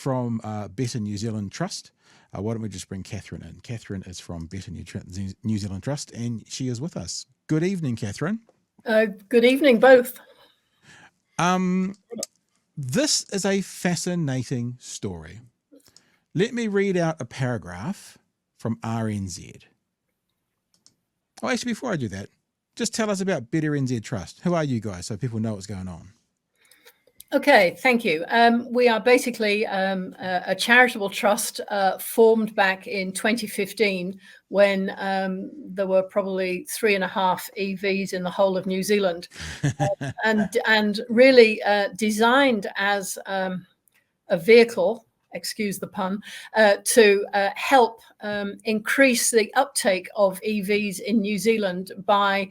from Better New Zealand Trust. Why don't we just bring Kathryn in? Kathryn is from Better New Zealand Trust, and she is with us. Good evening, Kathryn. Good evening, both. This is a fascinating story. Let me read out a paragraph from RNZ. Oh, actually, before I do that, just tell us about Better NZ Trust. Who are you guys, so people know what's going on? Okay, thank you. We are basically a charitable trust formed back in 2015 when there were probably 3.5 EVs in the whole of New Zealand, and really designed as a vehicle, excuse the pun, to help increase the uptake of EVs in New Zealand by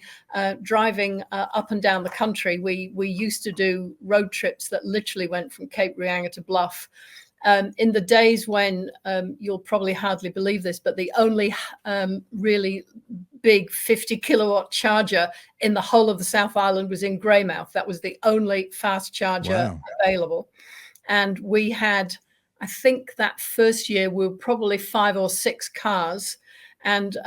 driving up and down the country. We used to do road trips that literally went from Cape Reinga to Bluff. In the days when, you'll probably hardly believe this, but the only really big 50 kilowatt charger in the whole of the South Island was in Greymouth. That was the only fast charger available. And we had, I think that first year we were probably 5 or 6 cars, and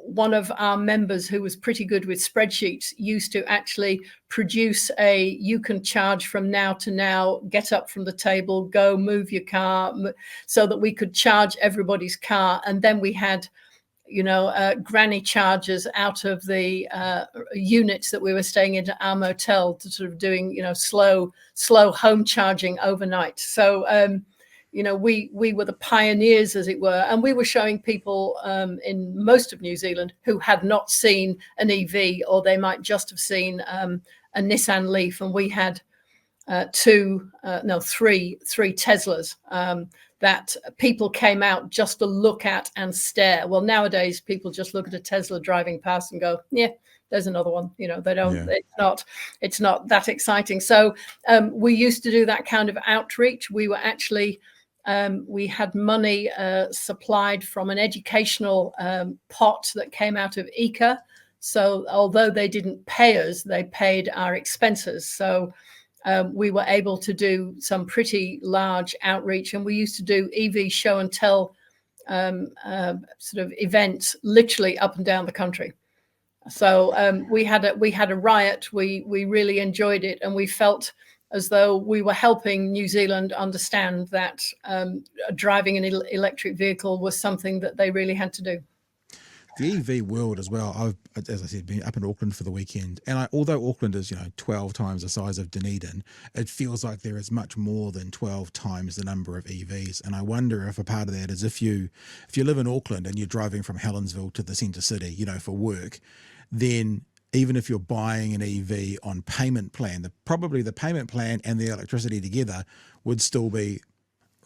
one of our members who was pretty good with spreadsheets used to actually produce you can charge from now to now, get up from the table, go move your car, so that we could charge everybody's car. And then we had, granny chargers out of the units that we were staying in at our motel, to sort of doing, slow home charging overnight. So, we were the pioneers, as it were, and we were showing people in most of New Zealand who had not seen an EV, or they might just have seen a Nissan Leaf, and we had three Teslas that people came out just to look at and stare. Well, nowadays people just look at a Tesla driving past and go, yeah, there's another one. They don't. Yeah. It's not that exciting. So we used to do that kind of outreach. We were actually we had money supplied from an educational pot that came out of ICA. So although they didn't pay us, they paid our expenses. So we were able to do some pretty large outreach, and we used to do EV show and tell sort of events literally up and down the country. So we had a riot. We really enjoyed it, and we felt as though we were helping New Zealand understand that driving an electric vehicle was something that they really had to do. The EV world as well. I've, as I said, been up in Auckland for the weekend, and although Auckland is 12 times the size of Dunedin, it feels like there is much more than 12 times the number of EVs. And I wonder if a part of that is if you live in Auckland and you're driving from Helensville to the centre city, for work, then even if you're buying an EV on payment plan, probably the payment plan and the electricity together would still be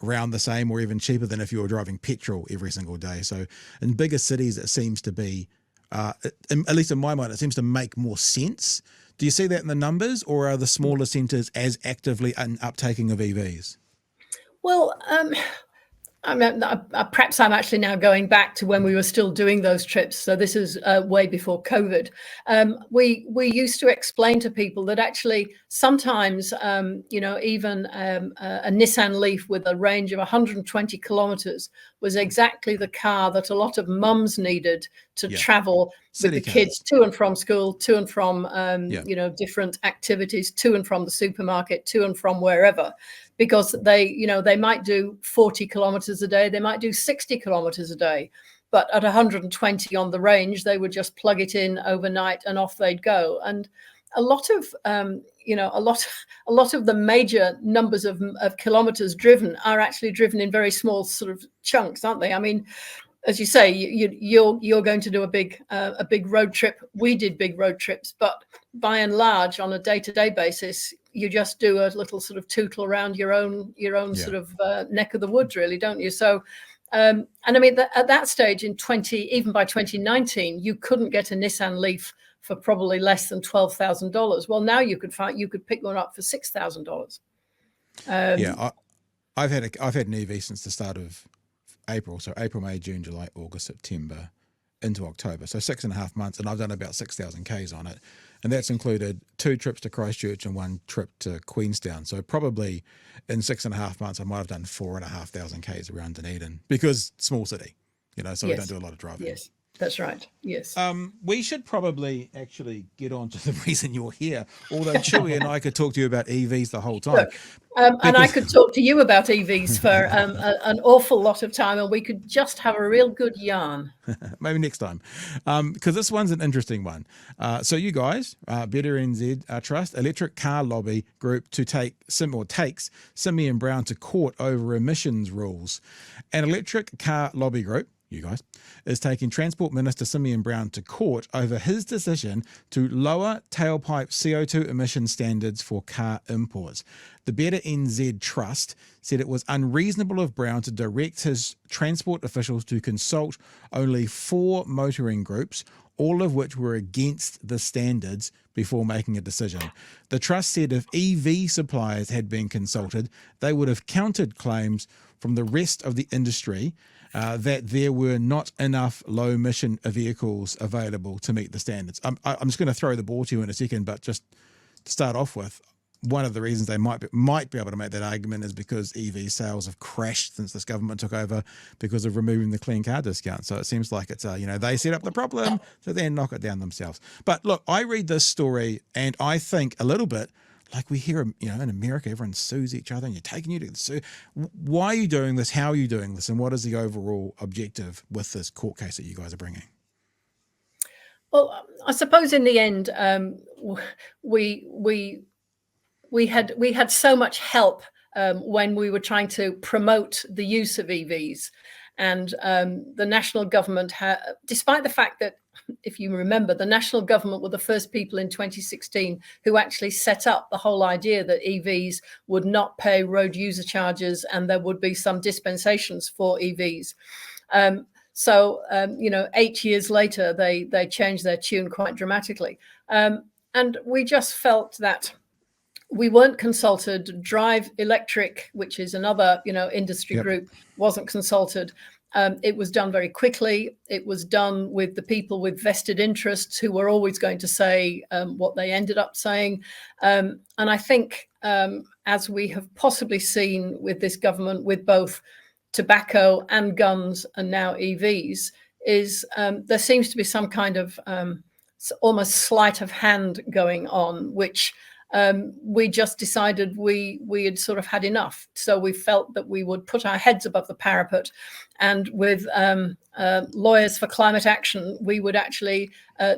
around the same or even cheaper than if you were driving petrol every single day. So in bigger cities, it seems to be, at least in my mind, it seems to make more sense. Do you see that in the numbers, or are the smaller centres as actively uptaking of EVs? Well, perhaps I'm actually now going back to when we were still doing those trips. So this is way before COVID. We used to explain to people that actually sometimes, even a Nissan Leaf with a range of 120 kilometres was exactly the car that a lot of mums needed to travel with the kids to and from school, to and from, different activities, to and from the supermarket, to and from wherever. Because they might do 40 kilometers a day, they might do 60 kilometers a day, but at 120 on the range, they would just plug it in overnight and off they'd go. And a lot of, a lot of the major numbers of kilometers driven are actually driven in very small sort of chunks, aren't they? I mean, as you say, you're going to do a big road trip. We did big road trips, but by and large, on a day-to-day basis, you just do a little sort of tootle around your own sort of neck of the woods, really, don't you? So, and I mean, at that stage even by 2019, you couldn't get a Nissan Leaf for probably less than $12,000. Well, now you could pick one up for $6,000. I've had an EV since the start of April. So April, May, June, July, August, September. into October. So 6.5 months, and I've done about 6,000 Ks on it. And that's included 2 trips to Christchurch and 1 trip to Queenstown. So probably in 6.5 months, I might have done 4,500 Ks around Dunedin, because small city, so we don't do a lot of driving. Yes, that's right. Yes. We should probably actually get on to the reason you're here, although Chewy and I could talk to you about EVs the whole time. And I could talk to you about EVs for an awful lot of time, and we could just have a real good yarn. Maybe next time, because this one's an interesting one. So you guys, Better NZ Trust, electric car lobby group takes Simeon Brown to court over emissions rules. An electric car lobby group, you guys, is taking Transport Minister Simeon Brown to court over his decision to lower tailpipe CO2 emission standards for car imports. The Better NZ Trust said it was unreasonable of Brown to direct his transport officials to consult only 4 motoring groups, all of which were against the standards, before making a decision. The Trust said if EV suppliers had been consulted, they would have countered claims from the rest of the industry that there were not enough low-emission vehicles available to meet the standards. I'm just going to throw the ball to you in a second, but just to start off with, one of the reasons they might be able to make that argument is because EV sales have crashed since this government took over because of removing the clean car discount. So it seems like it's they set up the problem, so they knock it down themselves. But look, I read this story and I think a little bit like we hear, in America, everyone sues each other and you're taking you to sue. Why are you doing this? How are you doing this? And what is the overall objective with this court case that you guys are bringing? Well, I suppose in the end, we had so much help when we were trying to promote the use of EVs, and the national government despite the fact that, if you remember, the national government were the first people in 2016 who actually set up the whole idea that EVs would not pay road user charges and there would be some dispensations for EVs. So 8 years later, they changed their tune quite dramatically. And we just felt that we weren't consulted. Drive Electric, which is another, industry group, wasn't consulted. It was done very quickly. It was done with the people with vested interests who were always going to say what they ended up saying. And I think, as we have possibly seen with this government, with both tobacco and guns and now EVs, is there seems to be some kind of almost sleight of hand going on, which we just decided we had sort of had enough. So we felt that we would put our heads above the parapet, and with Lawyers for Climate Action, we would actually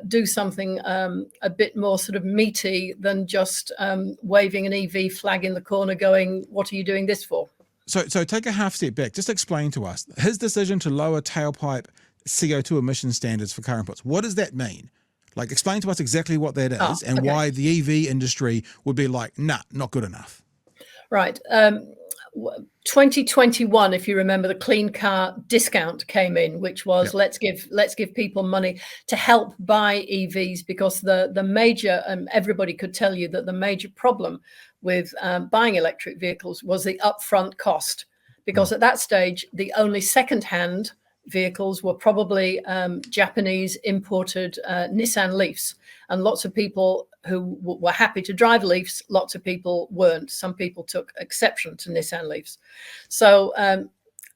do something a bit more sort of meaty than just waving an EV flag in the corner going, what are you doing this for? So take a half step back. Just explain to us his decision to lower tailpipe CO2 emission standards for car imports. What does that mean? Like, explain to us exactly what that is and why the EV industry would be like, nah, not good enough. Right. 2021, if you remember, the clean car discount came in, which was let's give people money to help buy EVs, because the major, everybody could tell you that the major problem with buying electric vehicles was the upfront cost, because at that stage, the only second-hand vehicles were probably Japanese imported Nissan Leafs, and lots of people who were happy to drive Leafs, lots of people weren't. Some people took exception to Nissan Leafs. So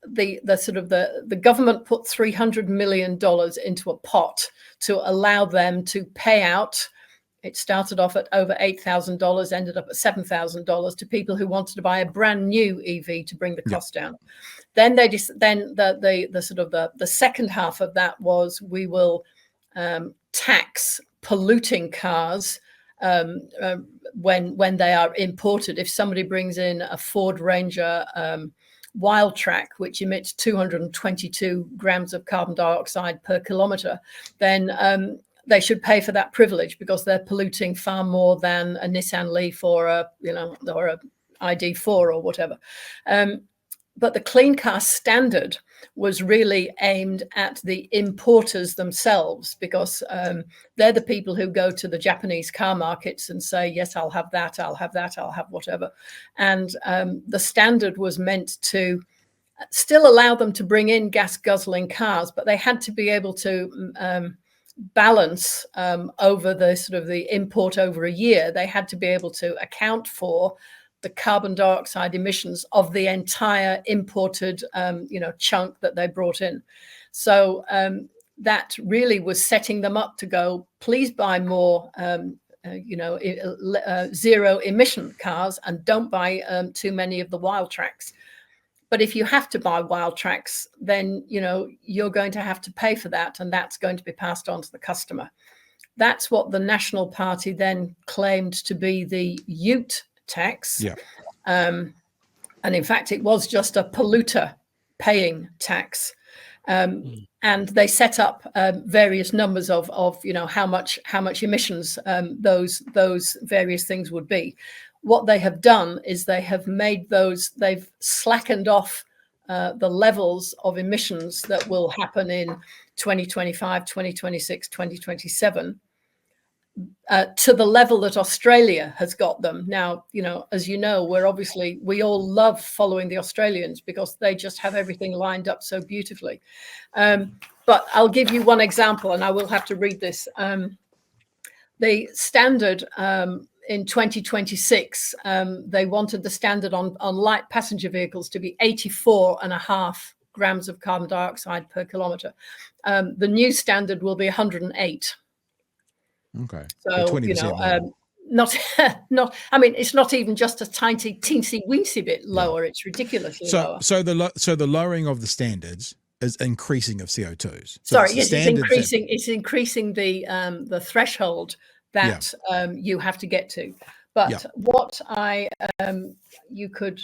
the government put $300 million into a pot to allow them to pay out. It started off at over $8,000, ended up at $7,000 to people who wanted to buy a brand new EV to bring the cost down. Then the second half of that was, we will tax polluting cars when they are imported. If somebody brings in a Ford Ranger Wildtrak, which emits 222 grams of carbon dioxide per kilometre, then they should pay for that privilege, because they're polluting far more than a Nissan Leaf or a ID4 or whatever. But the clean car standard was really aimed at the importers themselves, because they're the people who go to the Japanese car markets and say, yes, I'll have that, I'll have that, I'll have whatever. And the standard was meant to still allow them to bring in gas guzzling cars, but they had to be able to balance over the sort of the import over a year. They had to be able to account for the carbon dioxide emissions of the entire imported chunk that they brought in. So that really was setting them up to go, please buy more zero emission cars, and don't buy too many of the wild tracks. But if you have to buy wild tracks, then you're going to have to pay for that, and that's going to be passed on to the customer. That's what the National Party then claimed to be the ute tax. Yeah. And in fact, it was just a polluter paying tax. And they set up various numbers of how much emissions those various things would be. What they have done is they've slackened off the levels of emissions that will happen in 2025, 2026, 2027 to the level that Australia has got them. Now, as you know, we all love following the Australians because they just have everything lined up so beautifully. But I'll give you one example, and I will have to read this. The standard in 2026, they wanted the standard on light passenger vehicles to be 84.5 grams of carbon dioxide per kilometre. The new standard will be 108. Okay. So, 20% not. I mean, it's not even just a tiny, teensy weensy bit lower. Yeah. It's ridiculously lower. So the lowering of the standards is increasing of CO2s. It's increasing the threshold that you have to get to. But what you could,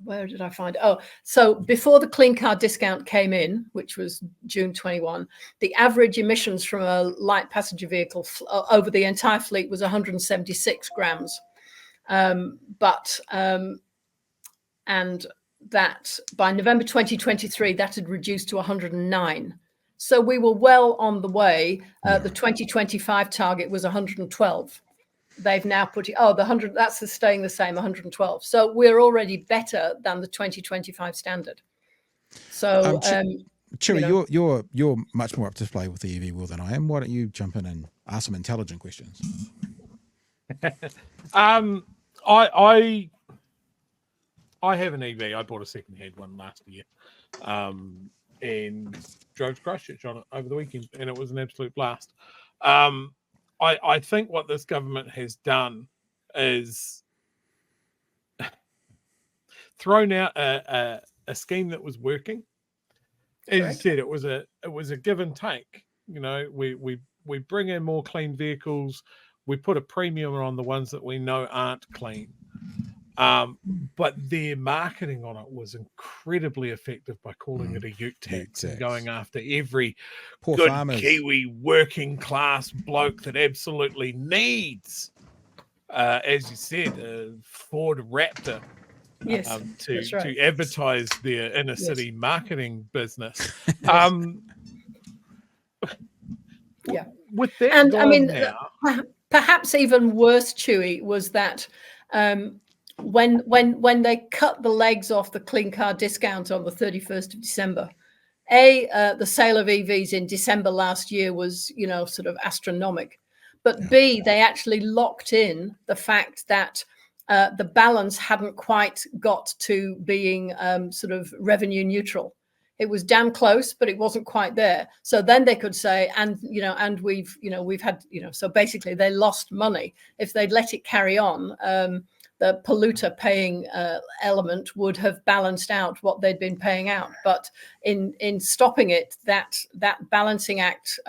where did I find? Oh, so before the clean car discount came in, which was June 21, the average emissions from a light passenger vehicle over the entire fleet was 176 grams. And that by November 2023, that had reduced to 109. So we were well on the way. The 2025 target was 112. They've now put it, the 100, that's staying the same, 112. So we're already better than the 2025 standard. So, Chewy, you're much more up to play with the EV world than I am. Why don't you jump in and ask some intelligent questions? I have an EV. I bought a second-hand one last year, and drove to Christchurch on it over the weekend, and it was an absolute blast. I think what this government has done is thrown out a scheme that was working. As you said, it was a give and take. We bring in more clean vehicles. We put a premium on the ones that we know aren't clean. But their marketing on it was incredibly effective by calling it a ute tax and going after every poor good farmers. Kiwi working class bloke that absolutely needs, as you said, a Ford Raptor to advertise their inner city marketing business. With that, and I mean, perhaps even worse, Chewy, was that. When they cut the legs off the clean car discount on the 31st of December, the sale of EVs in December last year was, sort of astronomical. But B, they actually locked in the fact that the balance hadn't quite got to being sort of revenue neutral. It was damn close, but it wasn't quite there. So then they could say, and we've had, so basically they lost money. If they'd let it carry on, the polluter paying element would have balanced out what they'd been paying out. But in stopping it, that balancing act,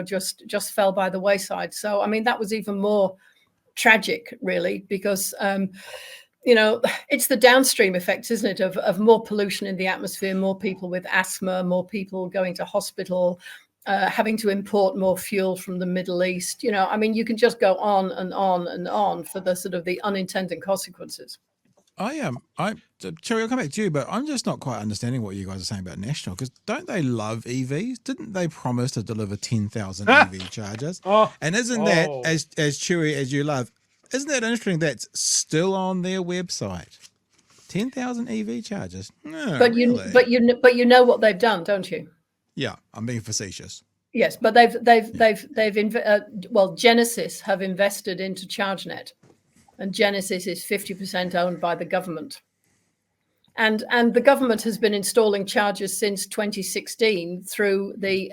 just fell by the wayside. So, I mean, that was even more tragic, really, because, it's the downstream effects, isn't it, of more pollution in the atmosphere, more people with asthma, more people going to hospital, having to import more fuel from the Middle East. I mean, you can just go on and on and on for the sort of the unintended consequences. Cherry, I'll come back to you, but I'm just not quite understanding what you guys are saying about National, because don't they love EVs? Didn't they promise to deliver 10,000 EV chargers? And isn't that, as Chewy as you love, isn't that interesting? That's still on their website. 10,000 EV chargers. No, But really? you know what they've done, don't you? Yeah, I'm being facetious. Yes, but well, Genesis have invested into ChargeNet, and Genesis is 50% owned by the government. And the government has been installing chargers since 2016 through the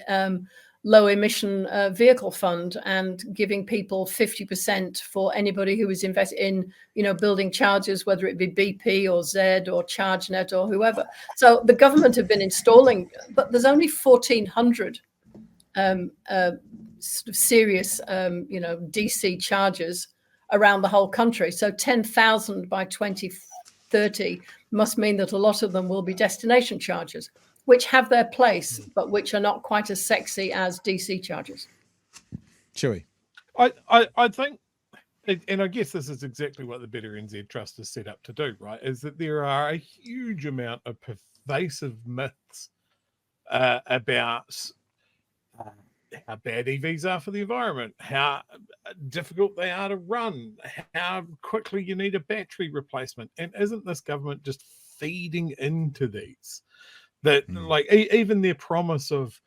low emission vehicle fund, and giving people 50% for anybody who is invested in, building chargers, whether it be BP or Z or ChargeNet or whoever. So the government have been installing, but there's only 1,400 sort of serious, DC chargers around the whole country. So 10,000 by 2030 must mean that a lot of them will be destination chargers, which have their place, but which are not quite as sexy as DC chargers. Chewy. I think, and I guess this is exactly what the Better NZ Trust is set up to do, right? Is that there are a huge amount of pervasive myths about how bad EVs are for the environment, how difficult they are to run, how quickly you need a battery replacement. And isn't this government just feeding into these? That like even their promise of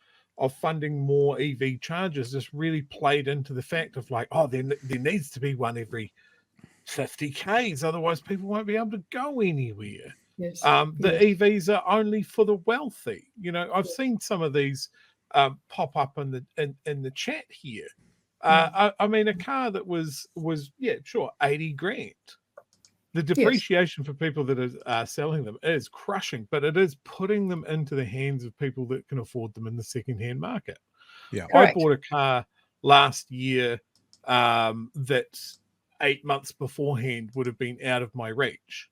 funding more EV chargers just really played into the fact of like, oh, there needs to be one every 50 Ks, otherwise people won't be able to go anywhere. Yes. EVs are only for the wealthy. I've seen some of these pop up in the chat here. I mean, a car that was 80 grand. The depreciation for people that are selling them is crushing, but it is putting them into the hands of people that can afford them in the secondhand market. Yeah, I bought a car last year that 8 months beforehand would have been out of my reach.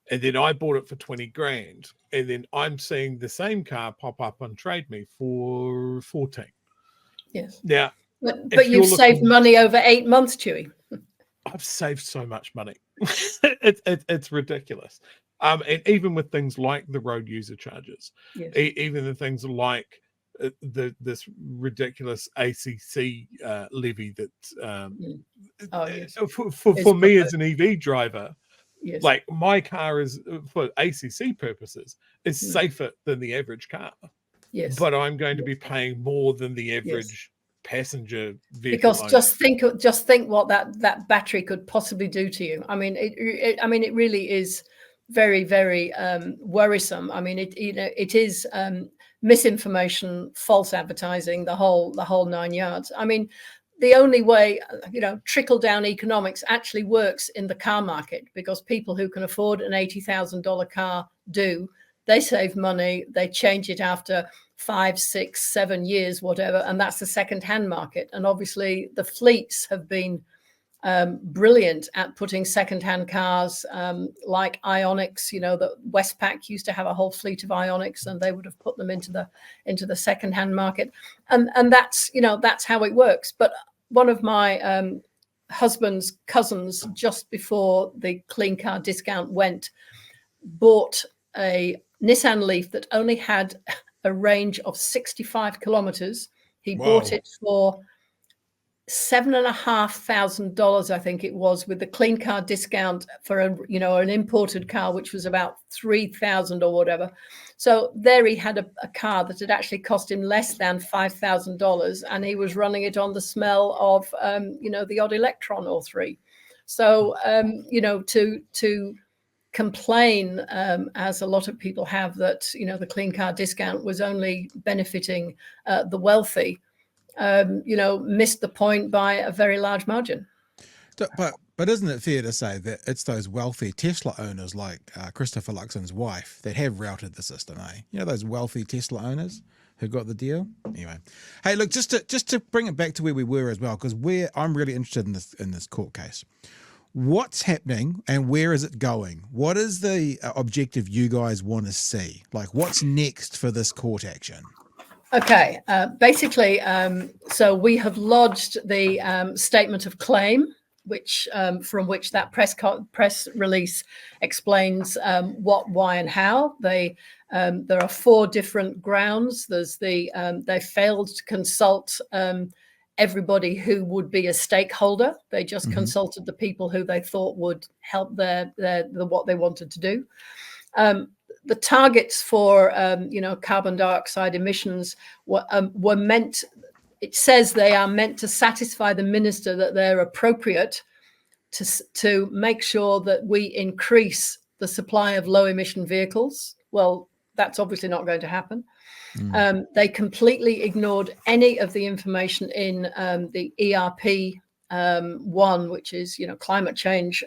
And then I bought it for 20 grand. And then I'm seeing the same car pop up on Trade Me for 14. Yes. Now, but you've saved money over 8 months, Chewy. I've saved so much money. It's ridiculous. And even with things like the road user charges, even the things like this ridiculous ACC levy that for me as an EV driver, like my car is for ACC purposes is safer than the average car. Yes, but I'm going to be paying more than the average passenger vehicle because owner. just think what that battery could possibly do to you. I mean, it really is very, very worrisome. I mean, it is misinformation, false advertising, the whole 9 yards. I mean, the only way, trickle down economics actually works in the car market, because people who can afford an $80,000 car they save money, they change it after 5, 6, 7 years, whatever, and that's the second-hand market. And obviously the fleets have been brilliant at putting second-hand cars like Ionics. The Westpac used to have a whole fleet of Ionics, and they would have put them into the second-hand market, and that's how it works. But one of my husband's cousins, just before the clean car discount went, bought a Nissan Leaf that only had a range of 65 kilometers. He bought it for $7,500, I think it was, with the clean car discount for an imported car, which was about $3,000 or whatever. So there he had a car that had actually cost him less than $5,000, and he was running it on the smell of the odd electron or three. So to complain, as a lot of people have, that the clean car discount was only benefiting the wealthy, missed the point by a very large margin. But isn't it fair to say that it's those wealthy Tesla owners like Christopher Luxon's wife that have routed the system, eh? Those wealthy Tesla owners who got the deal. Anyway, hey, look, just to bring it back to where we were as well, because I'm really interested in this court case. What's happening and where is it going? What is the objective you guys want to see? Like, what's next for this court action? Okay, basically, so we have lodged the statement of claim, which from which that press release explains what, why, and how. There are 4 different grounds. There's they failed to consult everybody who would be a stakeholder. They just consulted the people who they thought would help what they wanted to do. The targets for carbon dioxide emissions were meant. It says they are meant to satisfy the minister that they're appropriate to make sure that we increase the supply of low emission vehicles. Well, that's obviously not going to happen. They completely ignored any of the information in the ERP 1, which is climate change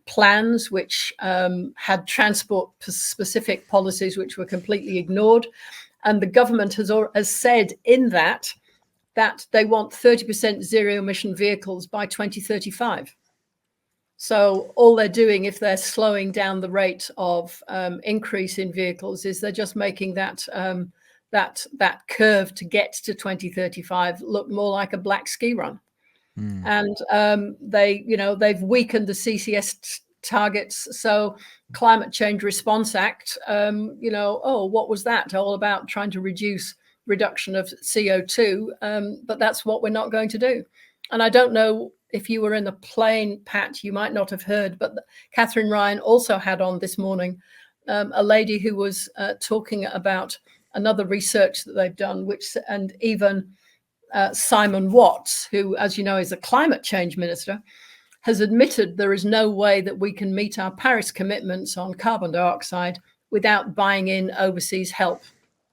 plans, which had transport specific policies which were completely ignored. And the government has said in that they want 30% zero emission vehicles by 2035. So all they're doing, if they're slowing down the rate of increase in vehicles, is they're just making that curve to get to 2035 look more like a black ski run. And they've weakened the CCS targets. So Climate Change Response Act, what was that? All about trying to reduction of CO2, but that's what we're not going to do. And I don't know if you were in the plane, Pat, you might not have heard, but Kathryn Ryan also had on this morning a lady who was talking about another research that they've done, and even Simon Watts, who, as you know, is a climate change minister, has admitted there is no way that we can meet our Paris commitments on carbon dioxide without buying in overseas help.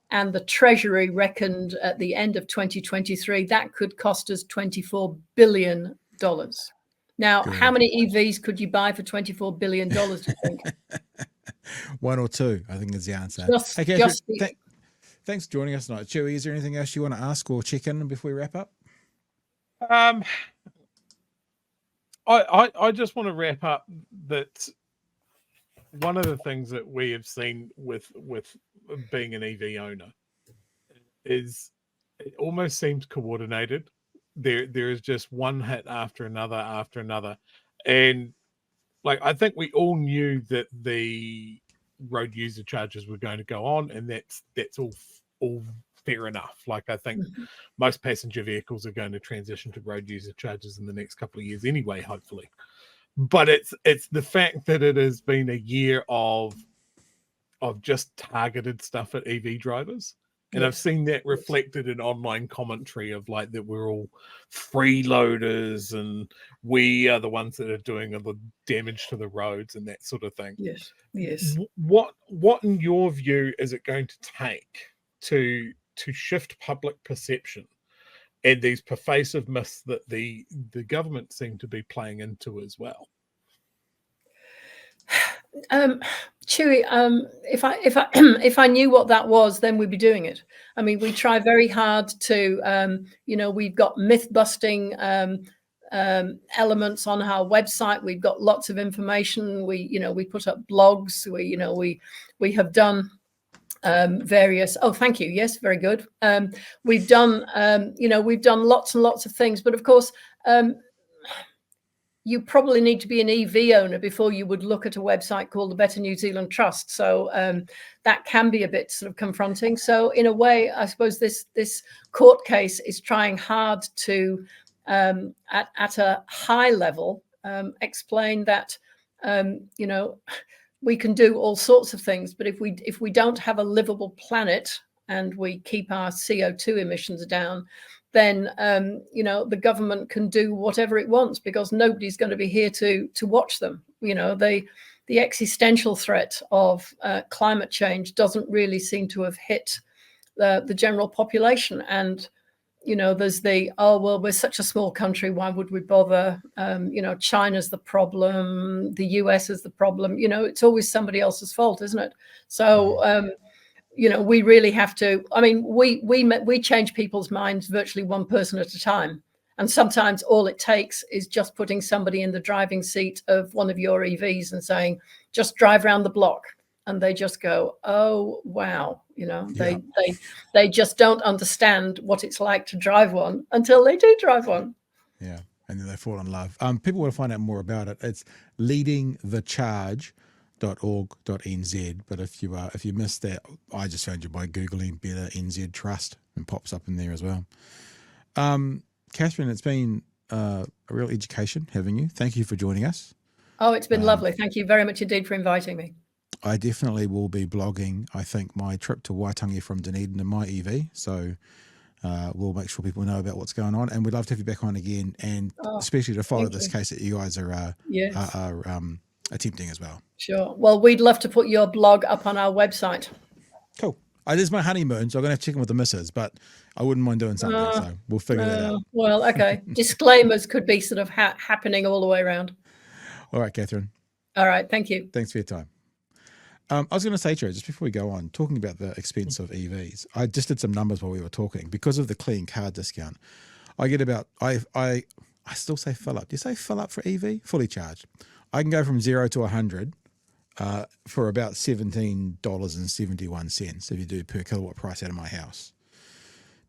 And the Treasury reckoned at the end of 2023 that could cost us $24 billion. Now, how many EVs could you buy for $24 billion, do you think? One or two, I think is the answer. Hey, Kathryn, thanks for joining us tonight. Chewy, is there anything else you want to ask or check in before we wrap up? I just want to wrap up that one of the things that we have seen with being an EV owner is it almost seems coordinated. There is just one hit after another. And like, I think we all knew that the road user charges were going to go on, and that's all fair enough. Like, I think most passenger vehicles are going to transition to road user charges in the next couple of years anyway, hopefully. But it's the fact that it has been a year of just targeted stuff at EV drivers. And I've seen that reflected in online commentary of like that we're all freeloaders and we are the ones that are doing all the damage to the roads and that sort of thing. Yes. What in your view is it going to take to shift public perception and these pervasive myths that the government seem to be playing into as well? Chewy, if I knew what that was, then we'd be doing it. I mean, we try very hard to, we've got myth busting elements on our website. We've got lots of information. We put up blogs. We have done various. Oh, thank you. Yes, very good. We've done lots and lots of things. But of course, you probably need to be an EV owner before you would look at a website called the Better New Zealand Trust. So that can be a bit sort of confronting. So in a way, I suppose this court case is trying hard to, at a high level, explain that, we can do all sorts of things, but if we don't have a livable planet and we keep our CO2 emissions down, then the government can do whatever it wants because nobody's going to be here to watch them. The existential threat of climate change doesn't really seem to have hit the general population. And there's we're such a small country, why would we bother? China's the problem, the US is the problem. It's always somebody else's fault, isn't it? So we really have to. I mean, we change people's minds virtually one person at a time, and sometimes all it takes is just putting somebody in the driving seat of one of your EVs and saying, "Just drive around the block," and they just go, "Oh wow," they just don't understand what it's like to drive one until they do drive one. Yeah, and then they fall in love. People want to find out more about it. It's leadingthecharge.org.nz, but if you missed that, I just found you by googling Better NZ Trust and pops up in there as well. Kathryn, it's been a real education having you. Thank you for joining us. Oh, it's been lovely. Thank you very much indeed for inviting me. I definitely will be blogging, I think, my trip to Waitangi from Dunedin in my EV. So we'll make sure people know about what's going on. And we'd love to have you back on again, and especially to follow this case that you guys are attempting as well. Sure. Well, we'd love to put your blog up on our website. Cool. This is my honeymoon, so I'm going to have to check in with the missus, but I wouldn't mind doing something. So we'll figure that out. Well, okay. Disclaimers could be sort of happening all the way around. All right, Kathryn. All right. Thank you. Thanks for your time. I was going to say, Joe, just before we go on, talking about the expense of EVs, I just did some numbers while we were talking. Because of the clean car discount, I get about, I still say fill up. Do you say fill up for EV? Fully charged. I can go from 0 to 100 for about $17.71 if you do per kilowatt price out of my house.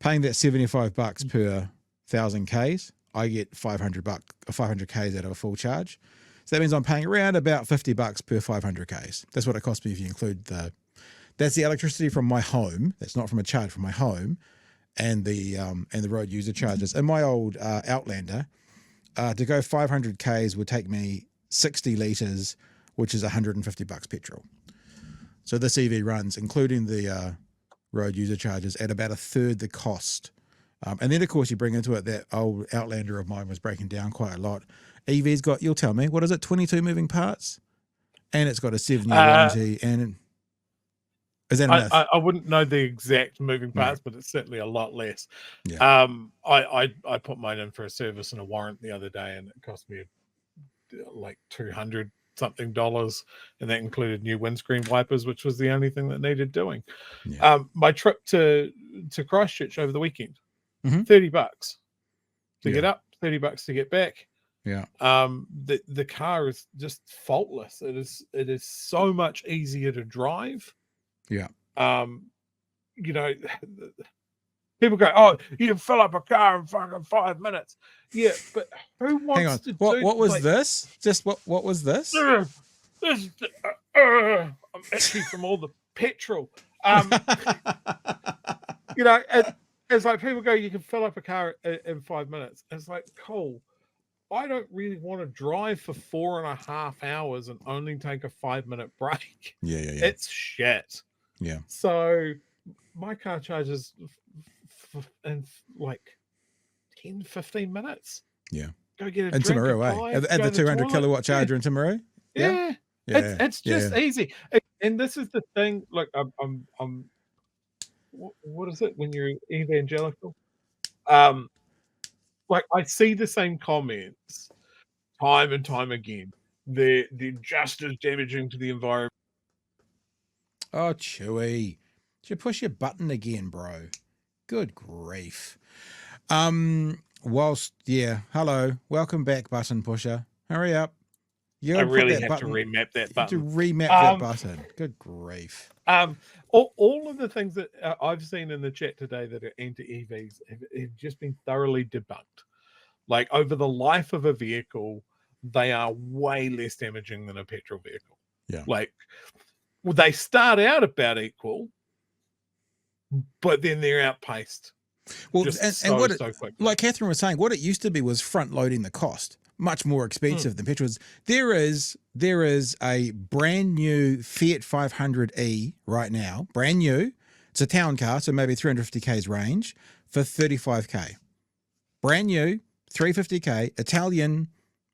Paying that $75 per 1,000 Ks, I get $500 Ks out of a full charge. So that means I'm paying around about $50 per 500 Ks. That's what it costs me if you include that's the electricity from my home. That's not from a charge, from my home, and the road user charges. In my old Outlander, to go 500 Ks would take me 60 litres, which is $150 petrol. So this EV runs, including the road user charges, at about a third the cost. And then, of course, you bring into it that old Outlander of mine was breaking down quite a lot. EV's got, you'll tell me, what is it, 22 moving parts? And it's got a 7-year warranty. And is that enough? I wouldn't know the exact moving parts, but it's certainly a lot less. Yeah. I put mine in for a service and a warrant the other day, and it cost me like $200 something, and that included new windscreen wipers, which was the only thing that needed doing. Yeah. My trip to Christchurch over the weekend, $30 to get up, $30 to get back. Yeah. The car is just faultless. It is so much easier to drive. Yeah. You know, people go, "Oh, you can fill up a car in fucking 5 minutes." Yeah, but who wants to do? What was this? Just what was this? This I'm itchy from all the petrol. You know, it's like people go, "You can fill up a car in 5 minutes." It's like, cool. I don't really want to drive for 4.5 hours and only take a 5-minute break. Yeah. It's shit. Yeah. So my car charges in like 10, 15 minutes. Yeah. Go get a in drink. Timaru, at the 200 kilowatt charger in Timaru. Yeah. It's just easy. And this is the thing. Look, I'm what is it when you're evangelical? Like, I see the same comments time and time again. They're just as damaging to the environment. Oh, Chewy. Did you push your button again, bro? Good grief. Hello. Welcome back, button pusher. Hurry up. I really have to remap that button. To remap that button. Good grief. All of the things that I've seen in the chat today that are anti-EVs have just been thoroughly debunked. Like, over the life of a vehicle, they are way less damaging than a petrol vehicle. Yeah. Like, well, they start out about equal, but then they're outpaced. Well, so quickly. Like Kathryn was saying, what it used to be was front loading the cost. Much more expensive than petrol. There is a brand new Fiat 500e right now, brand new. It's a town car, so maybe 350 k's range for 35k. Brand new, 350k Italian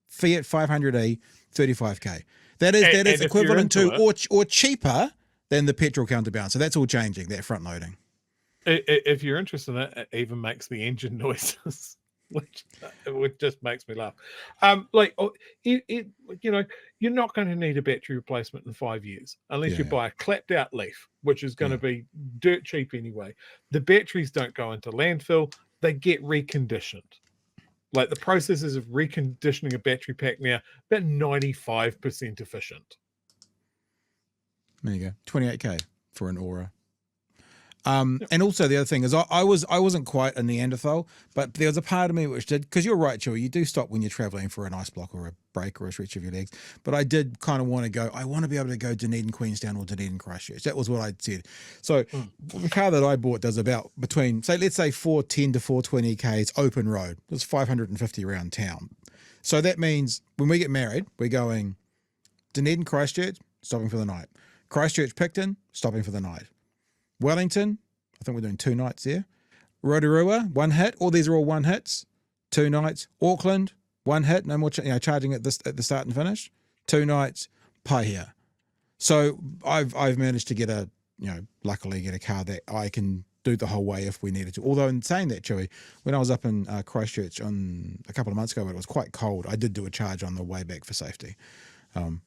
Fiat 500e, 35k. That is equivalent to or cheaper than the petrol counterbalance. So that's all changing. That front loading. If you're interested in it, it even makes the engine noises. Which just makes me laugh. You know, you're not going to need a battery replacement in 5 years unless you buy a clapped out Leaf, which is going to be dirt cheap anyway. The batteries don't go into landfill; they get reconditioned. Like, the processes of reconditioning a battery pack now, about 95% efficient. There you go, 28k for an Aura. And also the other thing is I wasn't quite a Neanderthal, but there was a part of me which did, because you're right, Chewie, you do stop when you're traveling for an ice block or a break or a stretch of your legs. But I did kind of want to go, I want to be able to go Dunedin, Queenstown or Dunedin, Christchurch. That was what I'd said. So the car that I bought does about between, say, let's say 410 to 420 Ks open road. It's 550 around town. So that means when we get married, we're going Dunedin, Christchurch, stopping for the night. Christchurch, Picton, stopping for the night. Wellington, I think we're doing 2 nights there. Rotorua, 1 hit. All these are all 1 hits, 2 nights. Auckland, 1 hit. No more charging at the start and finish. 2 nights. Paihia. So I've managed to get luckily get a car that I can do the whole way if we needed to. Although in saying that, Chewie, when I was up in Christchurch on a couple of months ago when it was quite cold, I did do a charge on the way back for safety.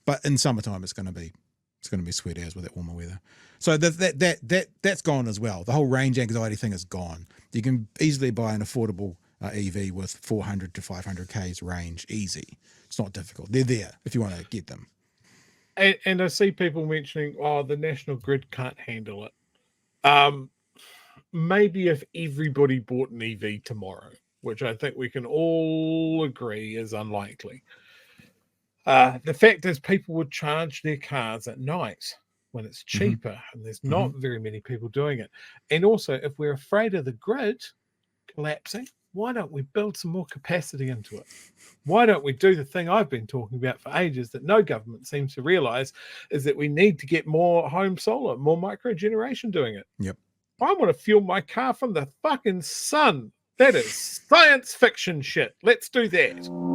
But in summertime, it's going to be sweet as with that warmer weather. So that's gone as well. The whole range anxiety thing is gone. You can easily buy an affordable EV with 400 to 500 Ks range. Easy. It's not difficult. They're there if you want to get them. And I see people mentioning, the national grid can't handle it. Maybe if everybody bought an EV tomorrow, which I think we can all agree is unlikely. The fact is people would charge their cars at night when it's cheaper and there's not very many people doing it. And also, if we're afraid of the grid collapsing, why don't we build some more capacity into it? Why don't we do the thing I've been talking about for ages that no government seems to realize, is that we need to get more home solar, more micro generation doing it. Yep. I want to fuel my car from the fucking sun. That is science fiction shit. Let's do that.